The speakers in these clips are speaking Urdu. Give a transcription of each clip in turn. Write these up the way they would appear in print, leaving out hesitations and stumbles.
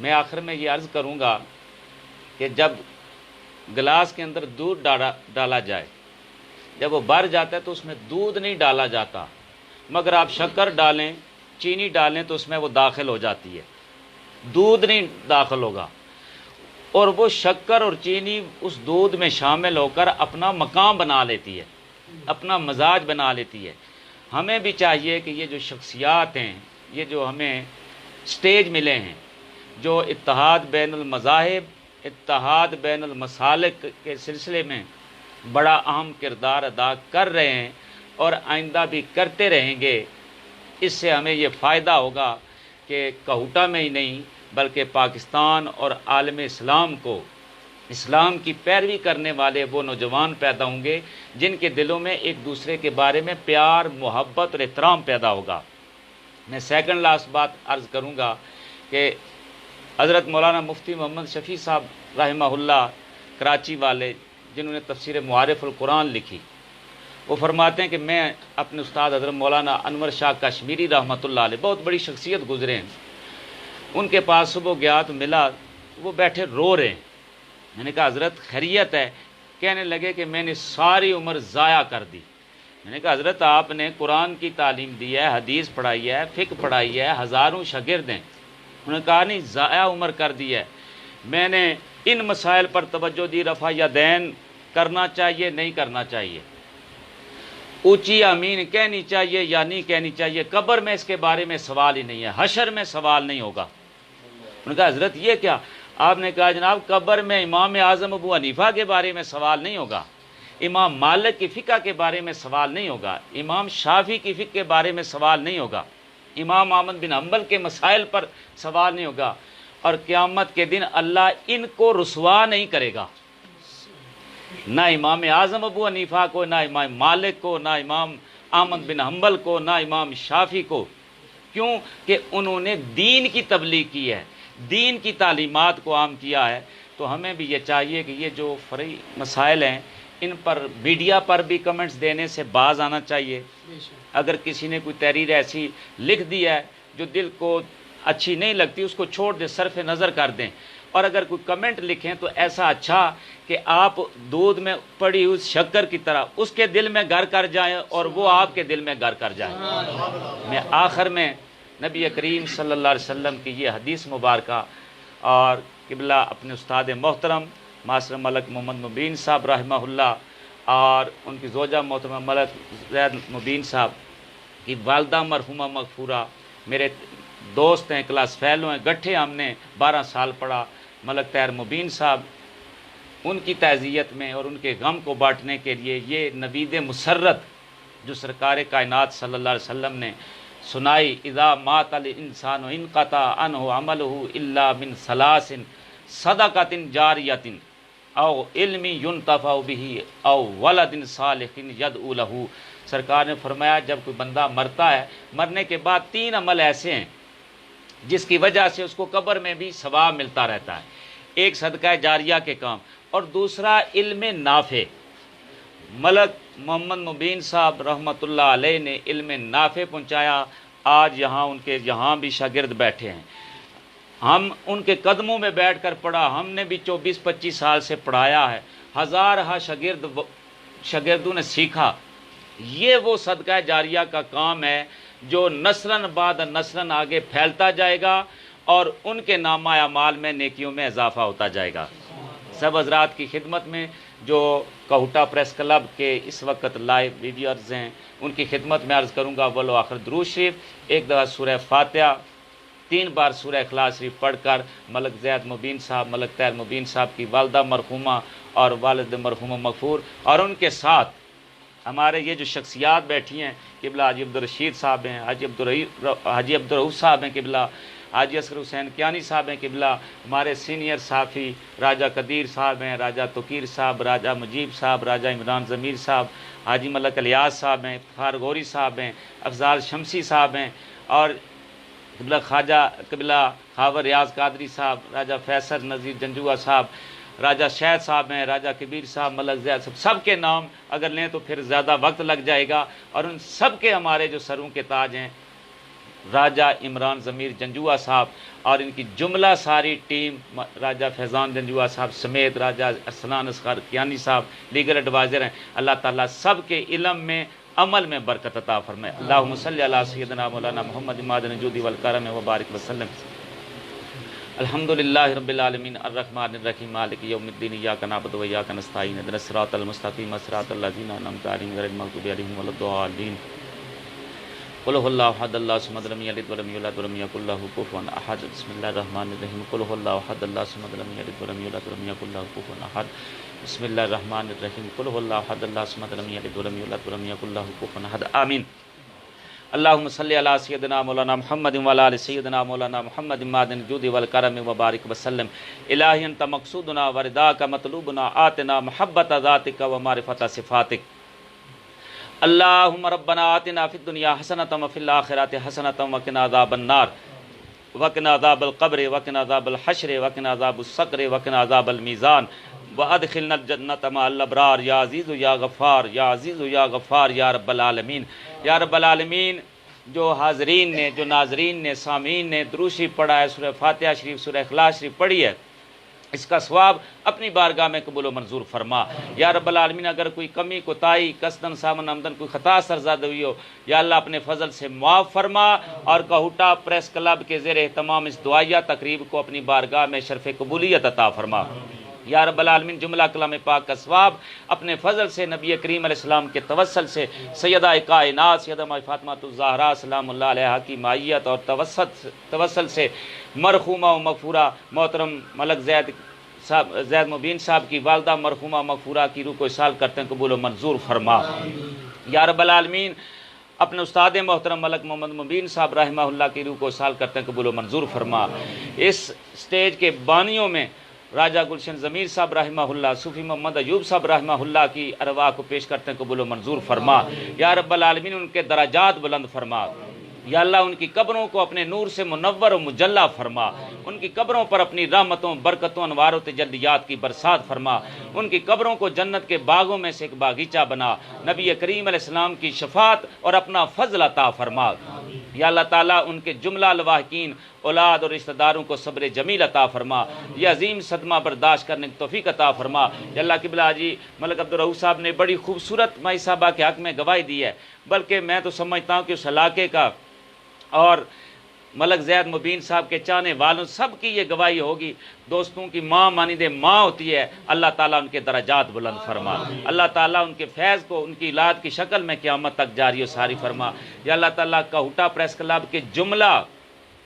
میں آخر میں یہ عرض کروں گا کہ جب گلاس کے اندر دودھ ڈالا جائے، جب وہ بھر جاتا ہے تو اس میں دودھ نہیں ڈالا جاتا، مگر آپ شکر ڈالیں، چینی ڈالیں تو اس میں وہ داخل ہو جاتی ہے، دودھ نہیں داخل ہوگا، اور وہ شکر اور چینی اس دودھ میں شامل ہو کر اپنا مقام بنا لیتی ہے، اپنا مزاج بنا لیتی ہے۔ ہمیں بھی چاہیے کہ یہ جو شخصیات ہیں، یہ جو ہمیں سٹیج ملے ہیں، جو اتحاد بین المذاہب، اتحاد بین المسالک کے سلسلے میں بڑا اہم کردار ادا کر رہے ہیں اور آئندہ بھی کرتے رہیں گے، اس سے ہمیں یہ فائدہ ہوگا کہ کہوٹہ میں ہی نہیں بلکہ پاکستان اور عالم اسلام کو اسلام کی پیروی کرنے والے وہ نوجوان پیدا ہوں گے جن کے دلوں میں ایک دوسرے کے بارے میں پیار، محبت اور احترام پیدا ہوگا۔ میں سیکنڈ لاسٹ بات عرض کروں گا کہ حضرت مولانا مفتی محمد شفیع صاحب رحمہ اللہ کراچی والے، جنہوں نے تفسیر معارف القرآن لکھی، وہ فرماتے ہیں کہ میں اپنے استاد حضرت مولانا انور شاہ کشمیری رحمۃ اللہ علیہ، بہت بڑی شخصیت گزرے ہیں، ان کے پاس صبح گیا تو ملا، وہ بیٹھے رو رہے ہیں۔ میں نے کہا حضرت خیریت ہے؟ کہنے لگے کہ میں نے ساری عمر ضائع کر دی۔ میں نے کہا حضرت آپ نے قرآن کی تعلیم دی ہے، حدیث پڑھائی ہے، فقہ پڑھائی ہے، ہزاروں شاگرد ہیں۔ انہوں نے کہا نہیں، ضائع عمر کر دی ہے، میں نے ان مسائل پر توجہ دی، رفع یدین کرنا چاہیے نہیں کرنا چاہیے، اونچی آمین کہنی چاہیے یا نہیں کہنی چاہیے، قبر میں اس کے بارے میں سوال ہی نہیں ہے، حشر میں سوال نہیں ہوگا۔ انہوں نے کہا حضرت یہ کیا؟ آپ نے کہا جناب قبر میں امام اعظم ابو حنیفہ کے بارے میں سوال نہیں ہوگا، امام مالک کی فقہ کے بارے میں سوال نہیں ہوگا، امام شافعی کی فقہ کے بارے میں سوال نہیں ہوگا، امام احمد بن حنبل کے مسائل پر سوال نہیں ہوگا، اور قیامت کے دن اللہ ان کو رسوا نہیں کرے گا، نہ امام اعظم ابو حنیفہ کو، نہ امام مالک کو، نہ امام احمد بن حنبل کو، نہ امام شافعی کو۔ کیوں کہ انہوں نے دین کی تبلیغ کی ہے، دین کی تعلیمات کو عام کیا ہے۔ تو ہمیں بھی یہ چاہیے کہ یہ جو فرعی مسائل ہیں ان پر میڈیا پر بھی کمنٹس دینے سے باز آنا چاہیے۔ اگر کسی نے کوئی تحریر ایسی لکھ دی ہے جو دل کو اچھی نہیں لگتی، اس کو چھوڑ دیں، صرف نظر کر دیں، اور اگر کوئی کمنٹ لکھیں تو ایسا اچھا کہ آپ دودھ میں پڑی اس شکر کی طرح اس کے دل میں گھر کر جائیں اور وہ آپ کے دل میں گھر کر جائیں۔ میں آخر میں نبی کریم صلی اللہ علیہ وسلم کی یہ حدیث مبارکہ اور قبلہ اپنے استاد محترم ماسٹر ملک محمد مبین صاحب رحمہ اللہ اور ان کی زوجہ محترمہ ملک زید مبین صاحب کی والدہ مرحومہ مغفورہ، میرے دوست ہیں، کلاس فیلو ہیں، گٹھے ہم نے 12 سال پڑھا، ملک طاہر مبین صاحب، ان کی تعزیت میں اور ان کے غم کو بانٹنے کے لیے یہ نوید مسرت جو سرکار کائنات صلی اللہ علیہ وسلم نے سنائی، اذا مات الانسان انقطع عنہ عملہ الا من ثلاث صدقۃ جاریۃ او علم ينتفع به او ولد صالح يدعو له۔ سرکار نے فرمایا جب کوئی بندہ مرتا ہے، مرنے کے بعد 3 عمل ایسے ہیں جس کی وجہ سے اس کو قبر میں بھی ثواب ملتا رہتا ہے۔ ایک صدقہ جاریہ کے کام، اور دوسرا علم نافع۔ ملک محمد مبین صاحب رحمۃ اللہ علیہ نے علم نافع پہنچایا، آج یہاں ان کے یہاں بھی شاگرد بیٹھے ہیں، ہم ان کے قدموں میں بیٹھ کر پڑھا، ہم نے بھی 24-25 سال سے پڑھایا ہے، ہزارہ شاگردوں نے سیکھا۔ یہ وہ صدقہ جاریہ کا کام ہے جو نسلاً بعد نسلاً آگے پھیلتا جائے گا اور ان کے نامہ اعمال میں نیکیوں میں اضافہ ہوتا جائے گا۔ سب حضرات کی خدمت میں جو کہوٹہ پریس کلب کے اس وقت لائیو ویڈیوز ہیں ان کی خدمت میں عرض کروں گا اول و آخر درود شریف، ایک دفعہ سورہ فاتحہ، 3 بار سورہ اخلاص شریف پڑھ کر ملک زید مبین صاحب، ملک طاہر مبین صاحب کی والدہ مرحومہ اور والد مرحومہ مغفور، اور ان کے ساتھ ہمارے یہ جو شخصیات بیٹھی ہیں، قبلہ حاجی عبدالرشید صاحب ہیں، حاجی عبدالرؤوف صاحب ہیں، قبلہ حاجی اصغر حسین کیانی صاحب ہیں، قبلہ ہمارے سینئر صحافی راجہ قدیر صاحب ہیں، راجہ توقیر صاحب، راجہ مجیب صاحب، راجہ عمران ضمیر صاحب، حاجی ملک الیاس صاحب ہیں، افتخار غوری صاحب ہیں، افضال شمسی صاحب ہیں، اور قبلہ خواجہ قبلہ خاور ریاض قادری صاحب، راجہ فیصل نذیر جنجوعہ صاحب، راجہ شہد صاحب ہیں، راجہ کبیر صاحب، ملک زید صاحب، سب کے نام اگر لیں تو پھر زیادہ وقت لگ جائے گا، اور ان سب کے ہمارے جو سروں کے تاج ہیں راجہ عمران ضمیر جنجوعہ صاحب اور ان کی جملہ ساری ٹیم، راجہ فیضان جنجوعہ صاحب سمیت راجہ ارسلان اصغر کیانی صاحب لیگل ایڈوائزر ہیں، اللہ تعالیٰ سب کے علم میں عمل میں برکت عطا فرمائے۔ اللہم صلی علی سیدنا مولانا محمد معدن الجود والکرم وبارک وسلم۔ الحمدللہ رب العالمین الرحمن الرحیم مالک یوم الدین ایاک نعبد و ایاک نستعین اهدنا الصراط المستقیم صراط الذین انعمت علیہم غیر المغضوب علیہم ولا الضالین۔ قل هو الله احد الله الصمد لم يلد ولم يولد ولم يكن له كفوا احد۔ بسم اللہ الرحمن الرحیم قل هو الله احد الله الصمد لم يلد ولم يولد ولم يكن له كفوا احد۔ بسم اللہ الرحمن الرحیم قل هو الله احد الله الصمد لم يلد ولم يولد ولم يكن له كفوا احد۔ آمین۔ اللہم صلی علی سیدنا مولانا محمد وعلی آل سیدنا مولانا محمد معدن الجود والکرم وبارک وسلم۔ الہی انت مقصودنا ورداک مطلوبنا آتنا محبت ذاتک ومعرفت صفاتک۔ اللہم ربنا آتنا فی الدنیا حسنۃ وفی الآخرۃ حسنۃ وقنا عذاب النار وقنا عذاب القبر وقنا عذاب الحشر وقنا عذاب السقر وقنا عذاب المیزان وادخلنا الجنۃ مع الابرار یا عزیز یا غفار یا عزیز یا غفار یا رب العالمین۔ یا رب العالمین، جو حاضرین نے، جو ناظرین نے، سامعین نے درود شریف پڑھا ہے، سورہ فاتحہ شریف، سورہ اخلاص شریف پڑھی ہے، اس کا ثواب اپنی بارگاہ میں قبول و منظور فرما۔ یا رب العالمین، اگر کوئی کمی کوتاہی قصدن سامن عمدن کوئی خطا سرزاد ہوئی ہو، یا اللہ اپنے فضل سے معاف فرما، اور کہوٹہ پریس کلب کے زیر اہتمام اس دعائیہ تقریب کو اپنی بارگاہ میں شرف قبولیت عطا فرما۔ یا رب العالمین، جملہ کلام پاک کا ثواب اپنے فضل سے نبی کریم علیہ السلام کے توسل سے سیدہ کائنات سیدہ فاطمہ الزہرا سلام اللہ علیہا کی معیت اور توسل سے مرحومہ و مغفورہ محترم ملک زید مبین صاحب کی والدہ مرحومہ مغفورہ کی روح کو اصال کرتے ہیں قبول و منظور فرما۔ یا رب العالمین، اپنے استاد محترم ملک محمد مبین صاحب رحمہ اللہ کی روح کو اصال کرتے ہیں قبول و منظور فرما۔ اس سٹیج کے بانیوں میں راجہ گلشن ضمیر صاحب رحمہ اللہ، صوفی محمد ایوب صاحب رحمہ اللہ کی ارواح کو پیش کرتے ہیں قبول و منظور فرما۔ یا رب العالمین، ان کے درجات بلند فرما۔ یا اللہ، ان کی قبروں کو اپنے نور سے منور و مجلہ فرما، ان کی قبروں پر اپنی رحمتوں، برکتوں، انوار و تجلیات کی برسات فرما، ان کی قبروں کو جنت کے باغوں میں سے ایک باغیچہ بنا، نبی کریم علیہ السلام کی شفاعت اور اپنا فضل عطا فرما۔ یا اللہ تعالیٰ، ان کے جملہ لواحقین اولاد اور رشتہ داروں کو صبر جمیل عطا فرما، یہ عظیم صدمہ برداشت کرنے کی توفیق عطا فرما۔ یا اللہ قبلہ حاجی ملک عبدالرؤوف صاحب نے بڑی خوبصورت مائی صاحبہ کے حق میں گواہی دی ہے، بلکہ میں تو سمجھتا ہوں کہ اس علاقے کا اور ملک زید مبین صاحب کے چاہنے والوں سب کی یہ گواہی ہوگی، دوستوں کی ماں مانند ماں ہوتی ہے۔ اللہ تعالیٰ ان کے درجات بلند فرما، اللہ تعالیٰ ان کے فیض کو ان کی اولاد کی شکل میں قیامت تک جاری و ساری فرما۔ یا اللہ تعالیٰ کہوٹہ پریس کلب کے جملہ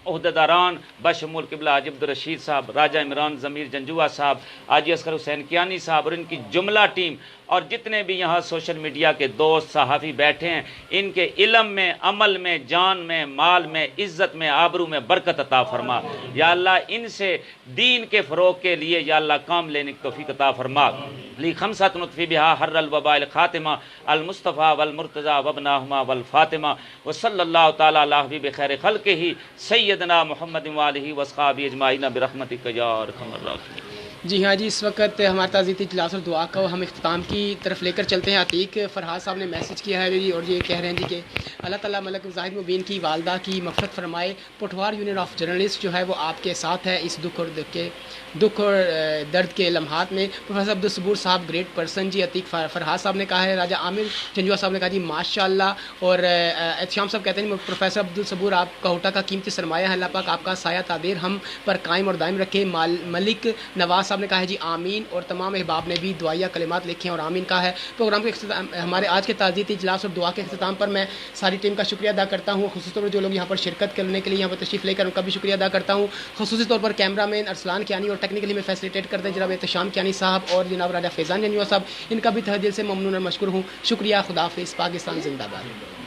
عہدیداران بشمول قبلہ حاجی عبدالرشید صاحب، راجہ عمران ضمیر جنجوعہ صاحب، حاجی اصغر حسین کیانی صاحب اور ان کی جملہ ٹیم، اور جتنے بھی یہاں سوشل میڈیا کے دوست صحافی بیٹھے ہیں، ان کے علم میں، عمل میں، جان میں، مال میں، عزت میں، آبرو میں برکت عطا فرما۔ یا اللہ، ان سے دین کے فروغ کے لیے یا اللہ کام لینے کی توفیق عطا فرما۔ لی خمسۃ نطفی بہا حر الوباء الخاتمہ المصطفیٰ والمرتضیٰ وابناہما والفاطمہ وصلی اللہ تعالیٰ علی حبیب خیر خلقہ سیدنا محمد وآلہ واصحابہ اجمعین برحمتک یا ارحم الراحمین۔ جی ہاں جی، اس وقت ہمارا تعزیتی اجلاس اور دعا کو ہم اختتام کی طرف لے کر چلتے ہیں۔ عتیق فرحات صاحب نے میسج کیا ہے جی، اور یہ کہہ رہے ہیں جی کہ اللہ تعالیٰ ملک زاہد مبین کی والدہ کی مغفرت فرمائے۔ پٹوار یونین آف جرنلسٹ جو ہے وہ آپ کے ساتھ ہے اس دکھ اور درد کے لمحات میں۔ پروفیسر عبدالصبور صاحب گریٹ پرسن جی، عتیق فرحات صاحب نے کہا ہے۔ راجہ عامر جنجوعہ صاحب نے کہا جی ماشاء اللہ، اور احتشام صاحب کہتے ہیں پروفیسر عبدالصبور آپ کہوٹہ کا قیمتی سرمایہ ہے، اللہ پاک آپ کا سایہ تعبیر ہم پر قائم اور دائم رکھے۔ ملک نواز صاحب نے کہا ہے جی آمین، اور تمام احباب نے بھی دعائیہ کلمات لکھے اور آمین کہا ہے۔ پروگرام کے ہمارے آج کے تعزیتی اجلاس اور دعا کے اختتام پر میں ساری ٹیم کا شکریہ ادا کرتا ہوں، خصوصی طور پر جو لوگ یہاں پر شرکت کرنے کے لیے یہاں پر تشریف لے کر ان کا بھی شکریہ ادا کرتا ہوں، خصوصی طور پر کیمرہ مین ارسلان کیانی اور ٹیکنیکلی میں فیسلیٹیٹ کرتے ہیں جناب احتشام کیانی صاحب اور جناب راجہ فیضان جنجوعہ صاحب، ان کا بھی تہہ دل سے ممنون اور مشکور ہوں۔ شکریہ، خدا حافظ، پاکستان زندہ باد۔